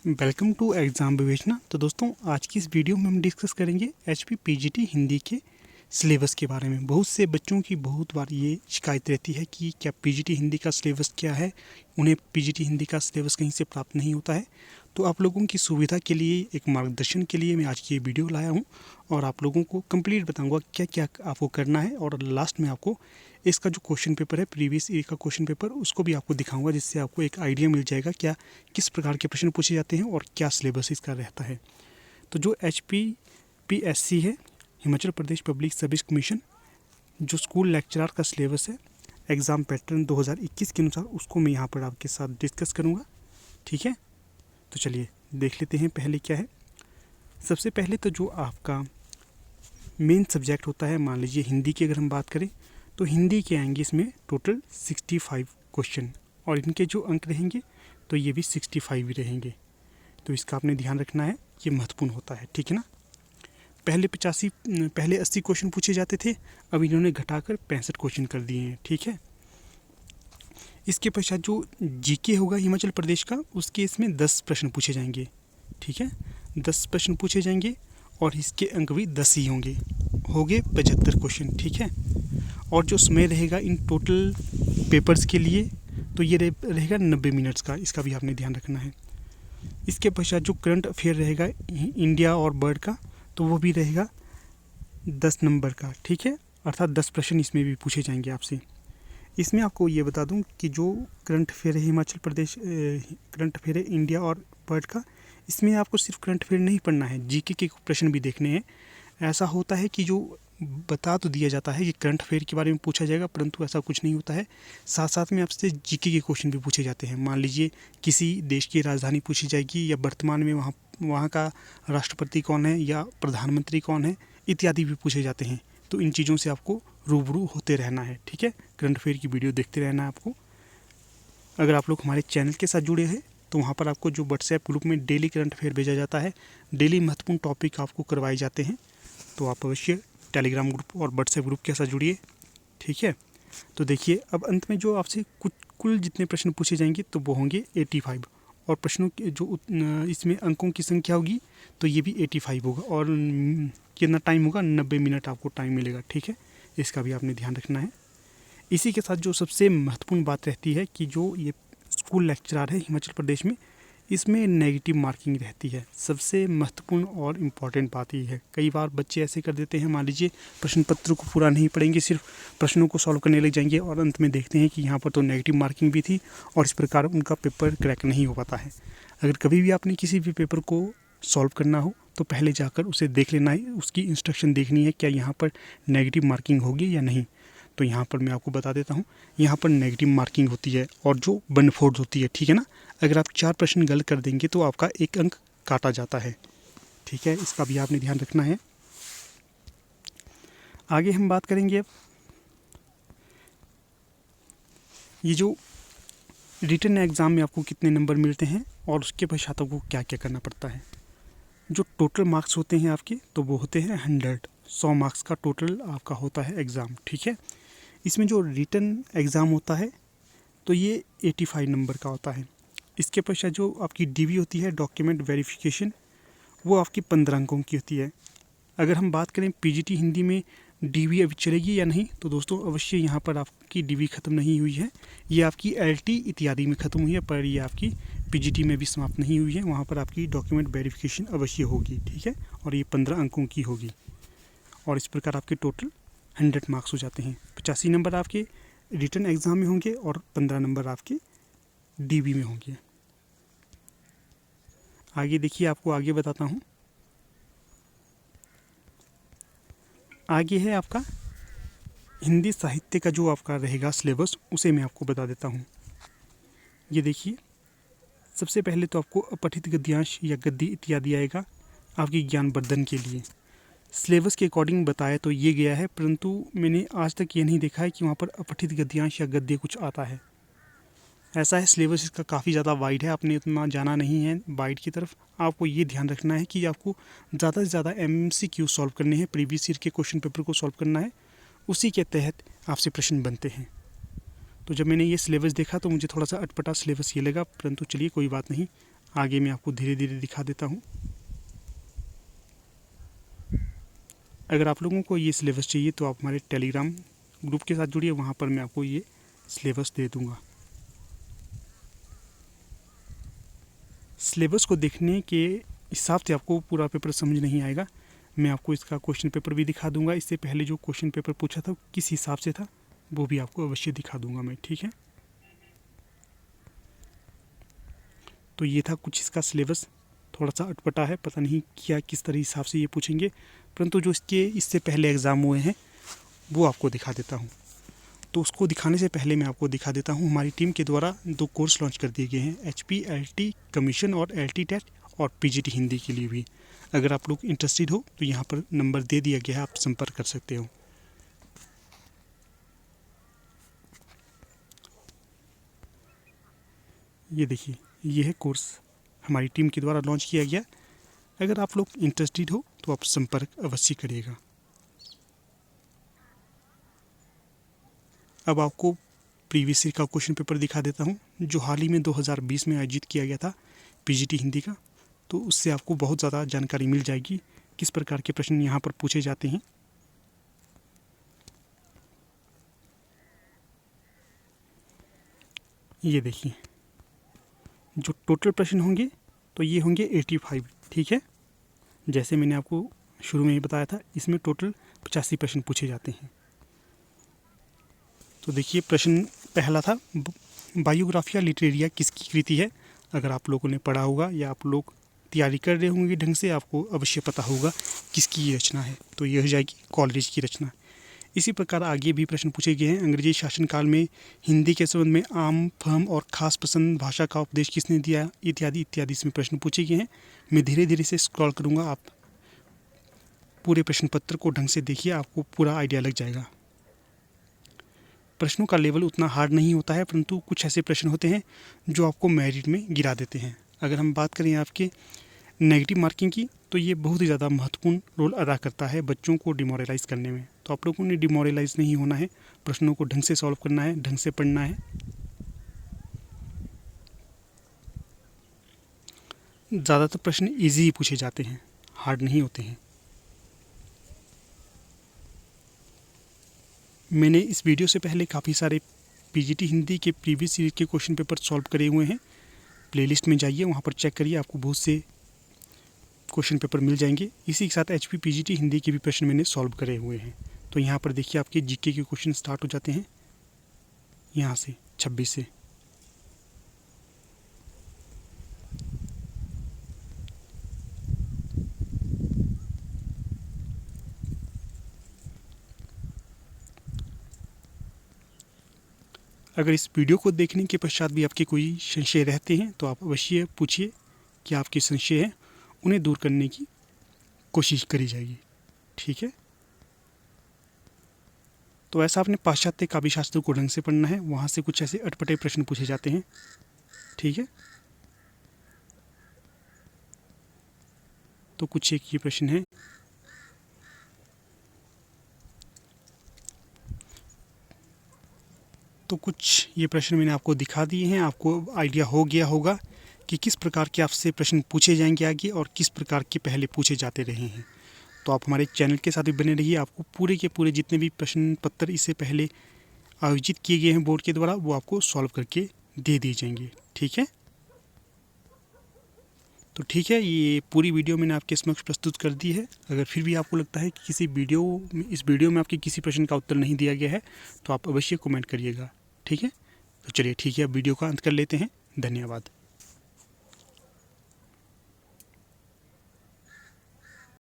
Welcome to exam विवेचना। तो दोस्तों आज की इस वीडियो में हम डिस्कस करेंगे एचपी पीजीटी हिंदी के सिलेबस के बारे में। बहुत से बच्चों की बहुत बार ये शिकायत रहती है कि क्या पीजीटी हिंदी का सिलेबस क्या है, उन्हें पीजीटी हिंदी का सिलेबस कहीं से प्राप्त नहीं होता है। तो आप लोगों की सुविधा के लिए, एक मार्गदर्शन के लिए मैं आज की ये वीडियो लाया हूँ और आप लोगों को कंप्लीट बताऊँगा क्या क्या आपको करना है। और लास्ट में आपको इसका जो क्वेश्चन पेपर है, प्रीवियस ईयर का क्वेश्चन पेपर, उसको भी आपको दिखाऊंगा, जिससे आपको एक आइडिया मिल जाएगा क्या किस प्रकार के प्रश्न पूछे जाते हैं और क्या सिलेबस इसका रहता है। तो जो HPPSC है, Himachal Pradesh public service commission, जो स्कूल लेक्चरर का सिलेबस है एग्ज़ाम पैटर्न 2021 के अनुसार, उसको मैं यहाँ पर आपके साथ डिस्कस करूँगा। ठीक है, तो चलिए देख लेते हैं पहले क्या है। सबसे पहले तो जो आपका मेन सब्जेक्ट होता है, मान लीजिए हिंदी की अगर हम बात करें तो हिंदी के आएंगे इसमें टोटल 65 क्वेश्चन, और इनके जो अंक रहेंगे तो ये भी 65 ही रहेंगे। तो इसका आपने ध्यान रखना है, ये महत्वपूर्ण होता है। ठीक है ना। पहले 80 क्वेश्चन पूछे जाते थे, अब इन्होंने घटाकर 65 क्वेश्चन कर दिए हैं। ठीक है। इसके पश्चात जो जीके होगा हिमाचल प्रदेश का, उसके इसमें 10 प्रश्न पूछे जाएंगे। ठीक है, 10 प्रश्न पूछे जाएंगे और इसके अंक भी 10 ही होंगे 75 क्वेश्चन। ठीक है। और जो समय रहेगा इन टोटल पेपर्स के लिए, तो ये रहेगा 90 मिनट्स का। इसका भी आपने ध्यान रखना है। इसके पश्चात जो करंट अफेयर रहेगा इंडिया और वर्ल्ड का, तो वो भी रहेगा 10 नंबर का। ठीक है, अर्थात 10 प्रश्न इसमें भी पूछे जाएंगे आपसे। इसमें आपको ये बता दूं कि जो करंट अफेयर है हिमाचल प्रदेश, करंट अफेयर है इंडिया और वर्ल्ड का, इसमें आपको सिर्फ करंट अफेयर नहीं पढ़ना है, जीके के प्रश्न भी देखने हैं। ऐसा होता है कि जो बता तो दिया जाता है कि करंट अफेयर के बारे में पूछा जाएगा, परंतु ऐसा कुछ नहीं होता है। साथ साथ में आपसे जीके के क्वेश्चन भी पूछे जाते हैं। मान लीजिए किसी देश की राजधानी पूछी जाएगी, या वर्तमान में वहाँ का राष्ट्रपति कौन है या प्रधानमंत्री कौन है, इत्यादि भी पूछे जाते हैं। तो इन चीज़ों से आपको रूबरू होते रहना है। ठीक है, करंट अफेयर की वीडियो देखते रहना है आपको। अगर आप लोग हमारे चैनल के साथ जुड़े हैं तो वहाँ पर आपको जो व्हाट्सएप ग्रुप में डेली करंट अफेयर भेजा जाता है, डेली महत्वपूर्ण टॉपिक आपको करवाए जाते हैं, तो आप अवश्य टेलीग्राम ग्रुप और व्हाट्सएप ग्रुप के साथ जुड़िए। ठीक है। तो देखिए, अब अंत में जो आपसे कुल जितने प्रश्न पूछे जाएंगे तो वो होंगे 85, और प्रश्नों के जो इसमें अंकों की संख्या होगी तो ये भी 85 होगा, और कितना टाइम होगा, 90 मिनट आपको टाइम मिलेगा। ठीक है, इसका भी आपने ध्यान रखना है। इसी के साथ जो सबसे महत्वपूर्ण बात रहती है कि जो ये स्कूल लेक्चरर है हिमाचल प्रदेश में, इसमें नेगेटिव मार्किंग रहती है। सबसे महत्वपूर्ण और इम्पॉर्टेंट बात ये है। कई बार बच्चे ऐसे कर देते हैं, मान लीजिए प्रश्न पत्र को पूरा नहीं पढ़ेंगे, सिर्फ प्रश्नों को सॉल्व करने लग जाएंगे, और अंत में देखते हैं कि यहाँ पर तो नेगेटिव मार्किंग भी थी, और इस प्रकार उनका पेपर क्रैक नहीं हो पाता है। अगर कभी भी आपने किसी भी पेपर को सॉल्व करना हो तो पहले जाकर उसे देख लेना है, उसकी इंस्ट्रक्शन देखनी है, क्या यहाँ पर नेगेटिव मार्किंग होगी या नहीं। तो यहाँ पर मैं आपको बता देता हूँ, यहाँ पर नेगेटिव मार्किंग होती है और जो बनफोर्ड होती है। ठीक है ना। अगर आप 4 प्रश्न गलत कर देंगे तो आपका 1 अंक काटा जाता है। ठीक है, इसका भी आपने ध्यान रखना है। आगे हम बात करेंगे अब ये जो रिटन एग्ज़ाम में आपको कितने नंबर मिलते हैं और उसके पश्चात आपको क्या क्या करना पड़ता है। जो टोटल मार्क्स होते हैं आपके, तो वो होते हैं 100 मार्क्स का टोटल आपका होता है एग्ज़ाम। ठीक है। इसमें जो रिटन एग्ज़ाम होता है तो ये 85 नंबर का होता है। इसके पश्चात जो आपकी डीवी होती है, डॉक्यूमेंट वेरिफिकेशन, वो आपकी 15 अंकों की होती है। अगर हम बात करें पीजीटी हिंदी में डीवी अभी चलेगी या नहीं, तो दोस्तों अवश्य यहाँ पर आपकी डीवी ख़त्म नहीं हुई है। ये आपकी एलटी इत्यादि में ख़त्म हुई है, पर ये आपकी पीजीटी में भी समाप्त नहीं हुई है। वहाँ पर आपकी डॉक्यूमेंट वेरिफिकेशन अवश्य होगी। ठीक है, और ये 15 अंकों की होगी, और इस प्रकार आपके टोटल 100 मार्क्स हो जाते हैं। 85 नंबर आपके रिटन एग्ज़ाम में होंगे और 15 नंबर आपके डीवी में होंगे। आगे देखिए, आपको आगे बताता हूँ। आगे है आपका हिंदी साहित्य का जो आपका रहेगा सिलेबस, उसे मैं आपको बता देता हूँ। ये देखिए, सबसे पहले तो आपको अपठित गद्यांश या गद्य इत्यादि आएगा आपकी ज्ञानवर्धन के लिए। सिलेबस के अकॉर्डिंग बताया तो ये गया है, परंतु मैंने आज तक ये नहीं देखा है कि वहाँ पर अपठित गद्यांश या गद्य कुछ आता है। ऐसा है, सिलेबस इसका काफ़ी ज़्यादा वाइड है, आपने उतना जाना नहीं है वाइड की तरफ। आपको ये ध्यान रखना है कि आपको ज़्यादा से ज़्यादा MCQ सॉल्व करने हैं, प्रीवियस ईयर के क्वेश्चन पेपर को सॉल्व करना है, उसी के तहत आपसे प्रश्न बनते हैं। तो जब मैंने ये सिलेबस देखा तो मुझे थोड़ा सा अटपटा सिलेबस ये लगा, परंतु चलिए कोई बात नहीं, आगे मैं आपको धीरे धीरे दिखा देता हूँ। अगर आप लोगों को ये सिलेबस चाहिए तो आप हमारे टेलीग्राम ग्रुप के साथ जुड़िए, वहाँ पर मैं आपको ये सिलेबस दे दूँगा। सिलेबस को देखने के हिसाब से आपको पूरा पेपर समझ नहीं आएगा। मैं आपको इसका क्वेश्चन पेपर भी दिखा दूंगा। इससे पहले जो क्वेश्चन पेपर पूछा था किस हिसाब से था वो भी आपको अवश्य दिखा दूंगा मैं, ठीक है। तो ये था कुछ इसका सिलेबस, थोड़ा सा अटपटा है, पता नहीं क्या किस तरह हिसाब से ये पूछेंगे, परंतु जो इससे पहले एग्ज़ाम हुए हैं वो आपको दिखा देता हूँ। तो उसको दिखाने से पहले मैं आपको दिखा देता हूँ, हमारी टीम के द्वारा 2 कोर्स लॉन्च कर दिए गए हैं, HPLT कमीशन और LT टेट और PGT हिंदी के लिए भी। अगर आप लोग इंटरेस्टेड हो तो यहाँ पर नंबर दे दिया गया है, आप संपर्क कर सकते हो। ये देखिए, ये है कोर्स हमारी टीम के द्वारा लॉन्च किया गया। अगर आप लोग इंटरेस्टेड हो तो आप संपर्क अवश्य करिएगा। अब आपको प्रीवियस ईयर का क्वेश्चन पेपर दिखा देता हूँ, जो हाल ही में 2020 में आयोजित किया गया था PGT हिंदी का। तो उससे आपको बहुत ज़्यादा जानकारी मिल जाएगी किस प्रकार के प्रश्न यहाँ पर पूछे जाते हैं। ये देखिए, जो टोटल प्रश्न होंगे तो ये होंगे 85, ठीक है। जैसे मैंने आपको शुरू में ही बताया था, इसमें टोटल 85 प्रश्न पूछे जाते हैं। तो देखिए, प्रश्न पहला था, बायोग्राफिया लिटरेरिया किसकी कृति है। अगर आप लोगों ने पढ़ा होगा या आप लोग तैयारी कर रहे होंगे ढंग से, आपको अवश्य पता होगा किसकी ये रचना है। तो ये हो जाएगी कॉलरिज की रचना। इसी प्रकार आगे भी प्रश्न पूछे गए हैं। अंग्रेजी शासनकाल में हिंदी के संबंध में आम, फर्म और खास पसंद भाषा का उपदेश किसने दिया, इत्यादि इत्यादि इसमें प्रश्न पूछे गए हैं। मैं धीरे धीरे से स्क्रॉल करूँगा, आप पूरे प्रश्न पत्र को ढंग से देखिए, आपको पूरा आइडिया लग जाएगा। प्रश्नों का लेवल उतना हार्ड नहीं होता है, परंतु कुछ ऐसे प्रश्न होते हैं जो आपको मेरिट में गिरा देते हैं। अगर हम बात करें आपके नेगेटिव मार्किंग की, तो ये बहुत ही ज़्यादा महत्वपूर्ण रोल अदा करता है बच्चों को डिमोरलाइज करने में। तो आप लोगों ने डिमोरलाइज नहीं होना है, प्रश्नों को ढंग से सॉल्व करना है, ढंग से पढ़ना है। ज़्यादातर प्रश्न ईजी ही पूछे जाते हैं, हार्ड नहीं होते हैं। मैंने इस वीडियो से पहले काफ़ी सारे PGT हिंदी के प्रीवियस ईयर के क्वेश्चन पेपर सॉल्व करे हुए हैं। प्लेलिस्ट में जाइए, वहाँ पर चेक करिए, आपको बहुत से क्वेश्चन पेपर मिल जाएंगे। इसी के साथ HP PGT हिंदी के भी प्रश्न मैंने सॉल्व करे हुए हैं। तो यहाँ पर देखिए, आपके GK के क्वेश्चन स्टार्ट हो जाते हैं यहाँ से 26 से। अगर इस वीडियो को देखने के पश्चात भी आपके कोई संशय रहते हैं तो आप अवश्य पूछिए, कि आपके संशय हैं उन्हें दूर करने की कोशिश करी जाएगी, ठीक है। तो ऐसा आपने पाश्चात्य काव्य शास्त्र को ढंग से पढ़ना है, वहाँ से कुछ ऐसे अटपटे प्रश्न पूछे जाते हैं, ठीक है। तो कुछ एक ये प्रश्न है, तो कुछ ये प्रश्न मैंने आपको दिखा दिए हैं। आपको आइडिया हो गया होगा कि किस प्रकार के आपसे प्रश्न पूछे जाएंगे आगे और किस प्रकार के पहले पूछे जाते रहे हैं। तो आप हमारे चैनल के साथ भी बने रहिए, आपको पूरे के पूरे जितने भी प्रश्न पत्र इससे पहले आयोजित किए गए हैं बोर्ड के द्वारा, वो आपको सॉल्व करके दे दिए जाएंगे, ठीक है। तो ठीक है, ये पूरी वीडियो मैंने आपके समक्ष प्रस्तुत कर दी है। अगर फिर भी आपको लगता है कि इस वीडियो में आपके किसी प्रश्न का उत्तर नहीं दिया गया है तो आप अवश्य कमेंट करिएगा, ठीक है। तो चलिए, ठीक है, अब वीडियो का अंत कर लेते हैं। धन्यवाद।